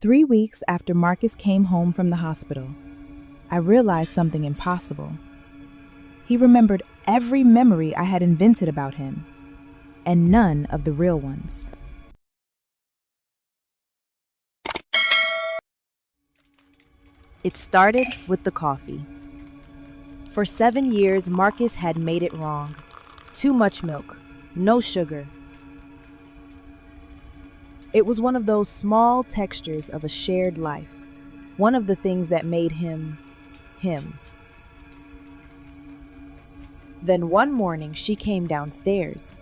3 weeks after Marcus came home from the hospital, I realized something impossible. He remembered every memory I had invented about him, and none of the real ones. It started with the coffee. For 7 years, Marcus had made it wrong. Too much milk, no sugar. It was one of those small textures of a shared life, one of the things that made him, him. Then one morning she came downstairs,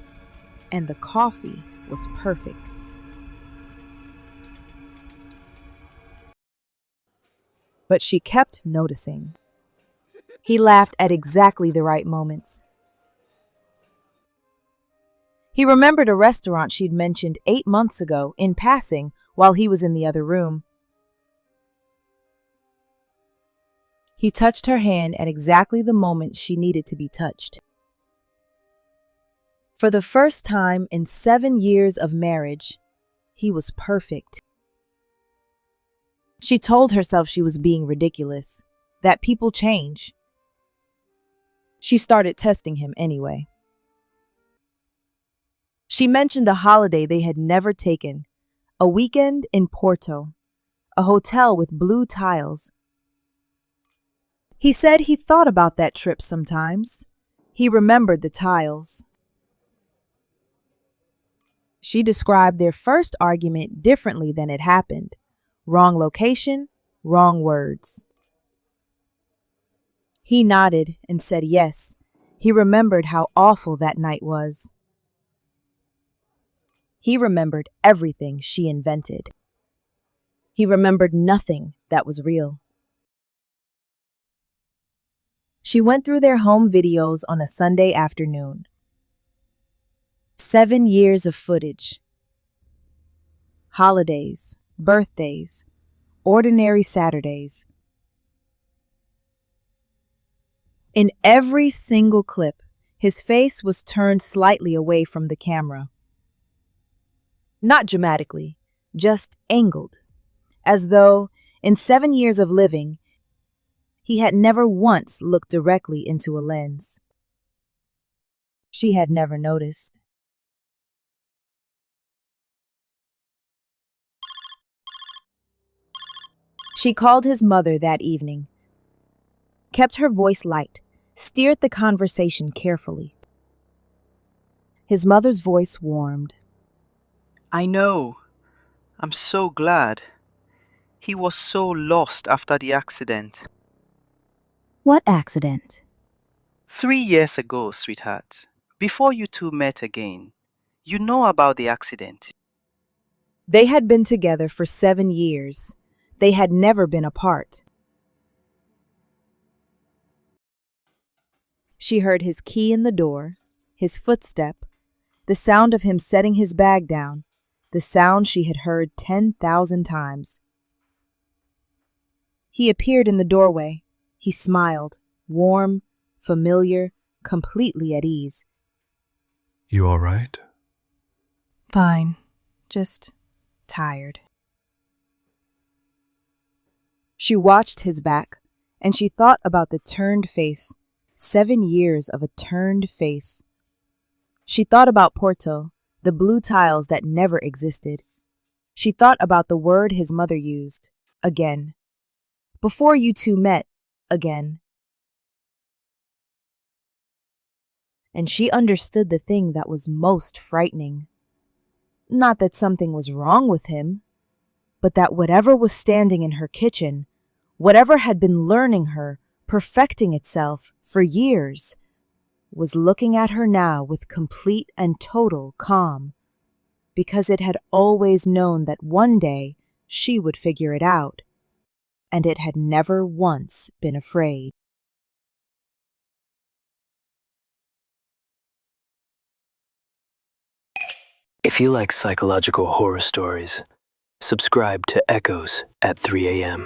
and the coffee was perfect. But she kept noticing. He laughed at exactly the right moments. He remembered a restaurant she'd mentioned 8 months ago in passing while he was in the other room. He touched her hand at exactly the moment she needed to be touched. For the first time in 7 years of marriage, he was perfect. She told herself she was being ridiculous, that people change. She started testing him anyway. She mentioned the holiday they had never taken, a weekend in Porto, a hotel with blue tiles. He said he thought about that trip sometimes. He remembered the tiles. She described their first argument differently than it happened. Wrong location, wrong words. He nodded and said yes. He remembered how awful that night was. He remembered everything she invented. He remembered nothing that was real. She went through their home videos on a Sunday afternoon. 7 years of footage. Holidays, birthdays, ordinary Saturdays. In every single clip, his face was turned slightly away from the camera. Not dramatically, just angled, as though, in 7 years of living, he had never once looked directly into a lens. She had never noticed. She called his mother that evening, kept her voice light, steered the conversation carefully. His mother's voice warmed. I know. I'm so glad. He was so lost after the accident. What accident? 3 years ago, sweetheart. Before you two met again. You know about the accident. They had been together for 7 years. They had never been apart. She heard his key in the door, his footstep, the sound of him setting his bag down, the sound she had heard 10,000 times. He appeared in the doorway. He smiled, warm, familiar, completely at ease. You all right? Fine, just tired. She watched his back, and she thought about the turned face, 7 years of a turned face. She thought about Porto, the blue tiles that never existed. She thought about the word his mother used, again. Before you two met, again. And she understood the thing that was most frightening. Not that something was wrong with him, but that whatever was standing in her kitchen, whatever had been learning her, perfecting itself for years, was looking at her now with complete and total calm, because it had always known that one day she would figure it out, and it had never once been afraid. If you like psychological horror stories, subscribe to Echoes at 3 a.m.